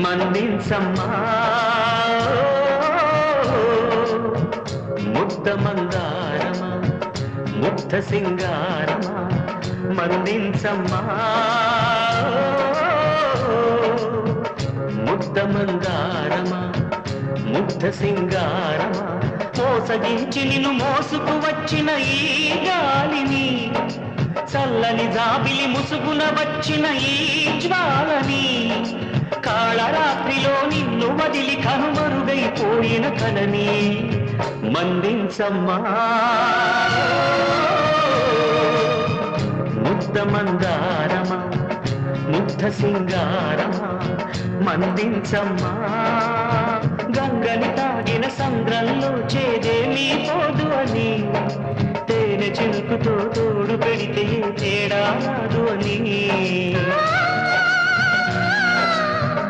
మన్నించమ్మా ముద్ద మందారమా ముగ్ధ సింగారమా మన్నించమ్మా ముద్ద మందారమా ముగ్ధ సింగారమా మోసగించి నిన్ను మోసుకు వచ్చిన ఈ గాలిని చల్లని జాబిలి ముసుగున వచ్చిన ఈ జ్వాలని కాళరాత్రిలో నిన్ను వదిలి కనుమరుగైపోయిన కలని మన్నించమ్మా ముద్ద మందారమా ముగ్ధ సింగారమా మన్నించమ్మా గంగని తాగిన సంద్రంలో చేదేమీ పోదు అని తేనె చిలుకుతో తోడు పెడితే తేడా రాదు అని